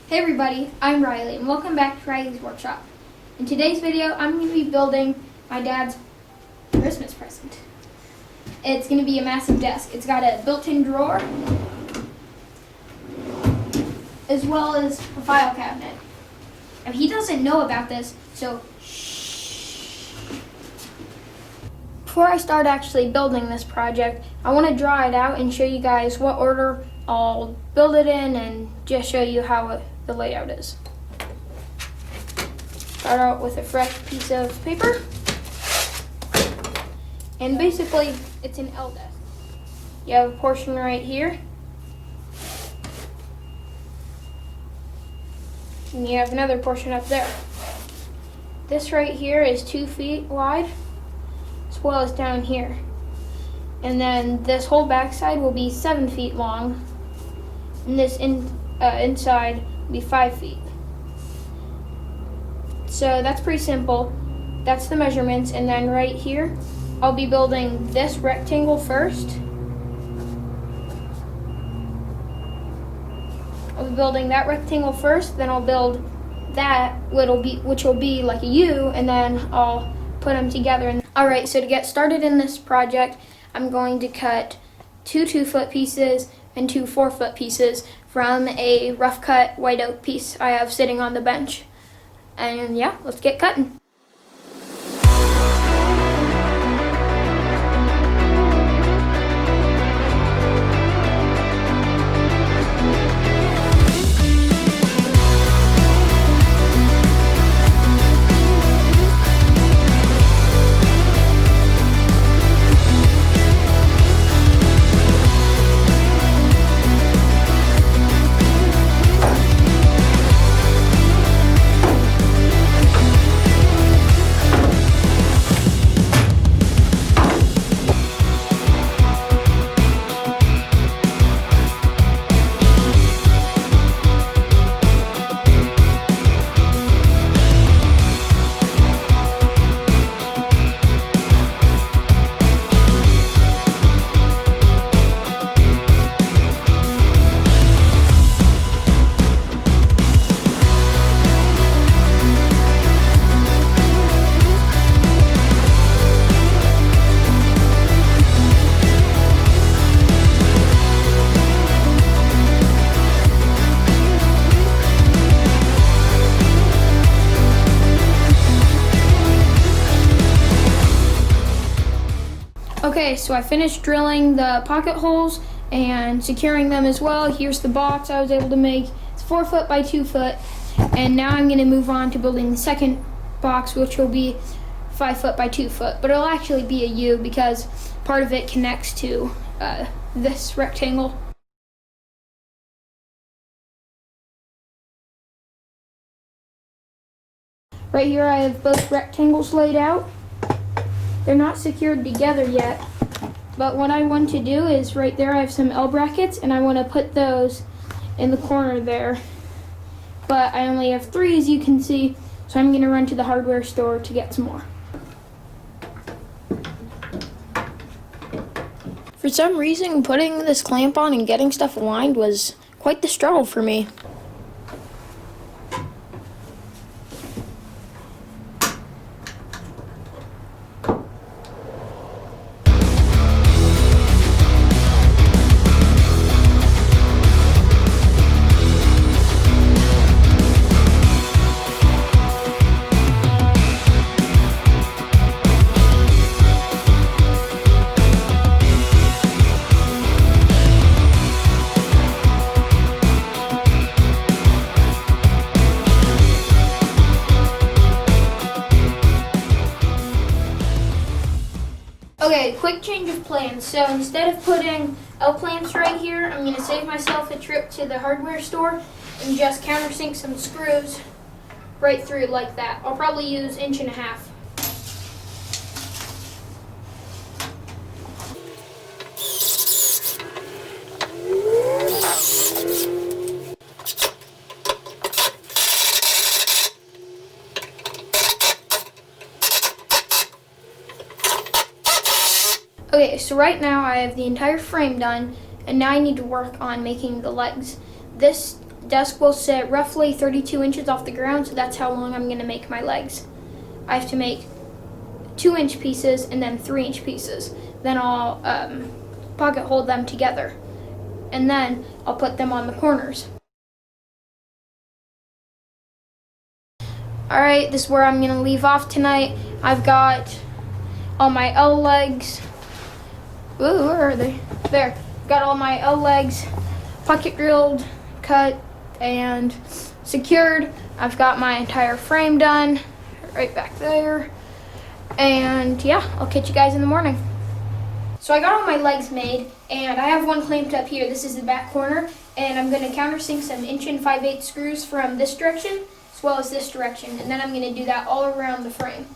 Hey everybody, I'm Riley and welcome back to Riley's Workshop. In today's video, I'm going to be building my dad's Christmas present. It's going to be a massive desk. It's got a built-in drawer as well as a file cabinet. Now he doesn't know about this, so shh. Before I start actually building this project, I want to draw it out and show you guys what order I'll build it in and just show you how the layout is. Start out with a fresh piece of paper. And basically, it's an L desk. You have a portion right here. And you have another portion up there. This right here is 2 feet wide, as well as down here. And then this whole backside will be 7 feet long. And this inside will be 5 feet. So that's pretty simple. That's the measurements. And then right here, I'll be building this rectangle first. I'll be building that rectangle first, then I'll build that, which will be like a U, and then I'll put them together. Alright, so to get started in this project, I'm going to cut 2 2-foot pieces and 2 4-foot pieces from a rough cut white oak piece I have sitting on the bench. And yeah, let's get cutting. Okay, so I finished drilling the pocket holes and securing them as well. Here's the box I was able to make. It's 4 foot by 2 foot. And now I'm going to move on to building the second box, which will be 5 foot by 2 foot. But it'll actually be a U because part of it connects to this rectangle. Right here I have both rectangles laid out. They're not secured together yet, but what I want to do is right there I have some L brackets and I want to put those in the corner there. But I only have 3 as you can see, so I'm going to run to the hardware store to get some more. For some reason, putting this clamp on and getting stuff aligned was quite the struggle for me. Okay, quick change of plans. So instead of putting L clamps right here, I'm going to save myself a trip to the hardware store and just countersink some screws right through like that. I'll probably use 1.5 inches. Okay, so right now I have the entire frame done, and now I need to work on making the legs. This The desk will sit roughly 32 inches off the ground, so that's how long I'm going to make my legs. I have to make 2-inch pieces and then 3-inch pieces. Then I'll pocket hold them together, and then I'll put them on the corners. Alright, this is where I'm going to leave off tonight. I've got all my L legs. Ooh, where are they? There. Got all my L legs pocket drilled, cut, and secured. I've got my entire frame done right back there. And yeah, I'll catch you guys in the morning. So I got all my legs made, and I have one clamped up here. This is the back corner, and I'm going to countersink some 1 5/8 screws from this direction as well as this direction, and then I'm going to do that all around the frame.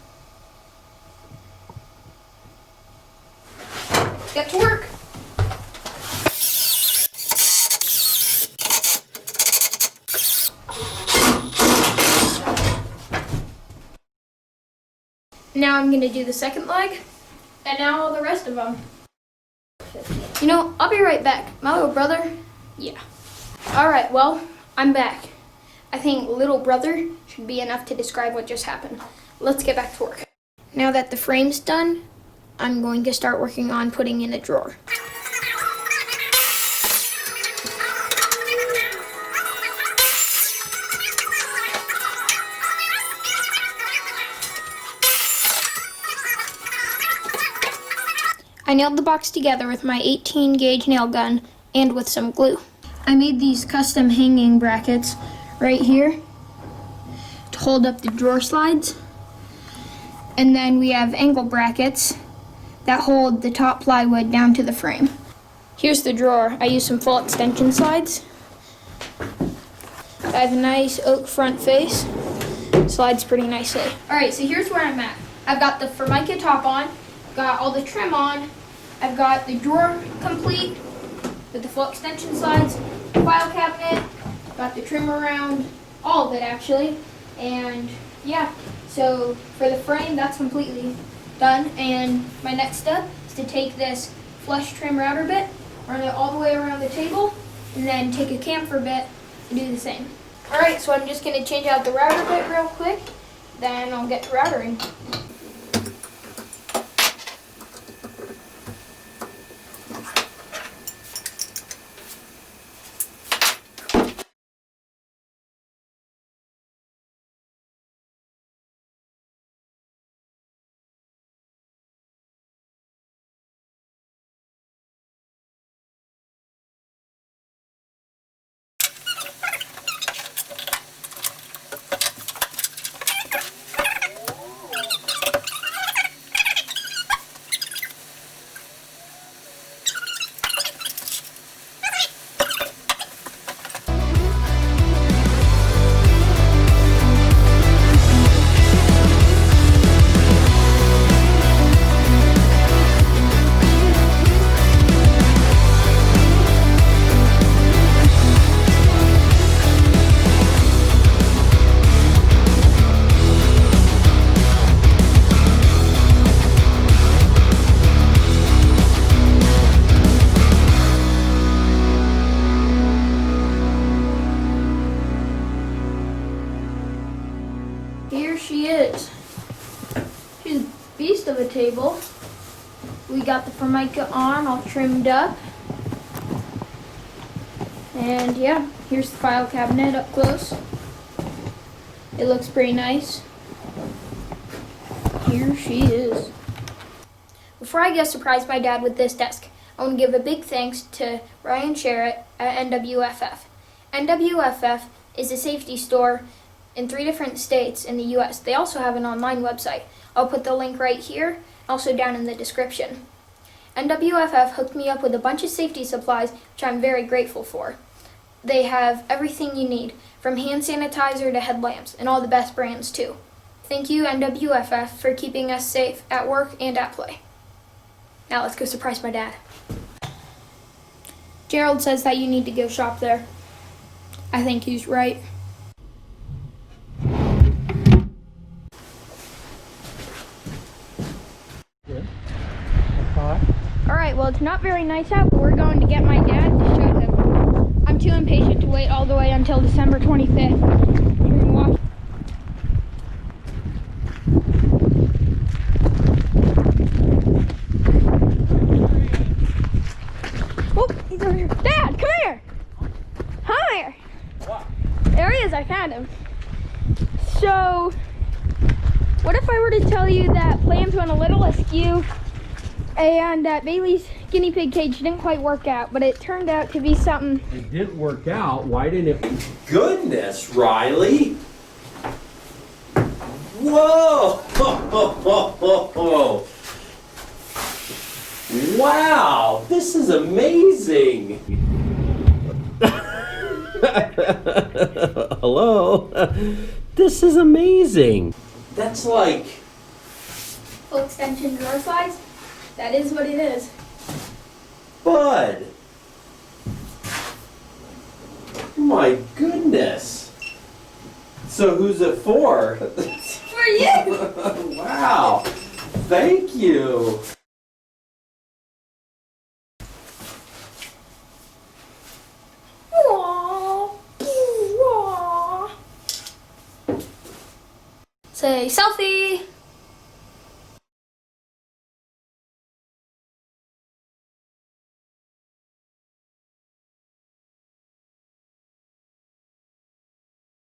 Get to work. Now I'm going to do the second leg, and now all the rest of them. You know, I'll be right back. My little brother, yeah. Alright, well, I'm back. I think little brother should be enough to describe what just happened. Let's get back to work. Now that the frame's done, I'm going to start working on putting in a drawer. I nailed the box together with my 18 gauge nail gun and with some glue. I made these custom hanging brackets right here to hold up the drawer slides. And then we have angle brackets that hold the top plywood down to the frame. Here's the drawer. I used some full extension slides. I have a nice oak front face. Slides pretty nicely. Alright, so here's where I'm at. I've got the Formica top on, got all the trim on, I've got the drawer complete with the full extension slides, file cabinet, got the trim around, all of it actually, and yeah, so for the frame, that's completely done, and my next step is to take this flush trim router bit, run it all the way around the table, and then take a camphor bit and do the same. Alright, so I'm just going to change out the router bit real quick, then I'll get to routering. Here she is. She's a beast of a table. We got the Formica on, all trimmed up. And yeah, here's the file cabinet up close. It looks pretty nice. Here she is. Before I get surprised my dad with this desk, I want to give a big thanks to Ryan Sherritt at NWFF. NWFF is a safety store in 3 different states in the U.S. They also have an online website. I'll put the link right here, also down in the description. NWFF hooked me up with a bunch of safety supplies, which I'm very grateful for. They have everything you need, from hand sanitizer to headlamps, and all the best brands too. Thank you, NWFF, for keeping us safe at work and at play. Now let's go surprise my dad. Gerald says that you need to go shop there. I think he's right. Alright, well, it's not very nice out, but we're going to get my dad to show him. I'm too impatient to wait all the way until December 25th. We're gonna walk. Oh, he's over here. Dad, come here! Come here! What? There he is, I found him. So, what if I were to tell you that plans went a little askew and that Bailey's guinea pig cage didn't quite work out, but it turned out to be something. It didn't work out. Why didn't it? Goodness, Riley! Whoa! Wow! This is amazing! Hello? This is amazing! That's like... Full extension drawer size? That is what it is. Bud! My goodness! So who's it for? For you! Wow! Thank you! Say selfie!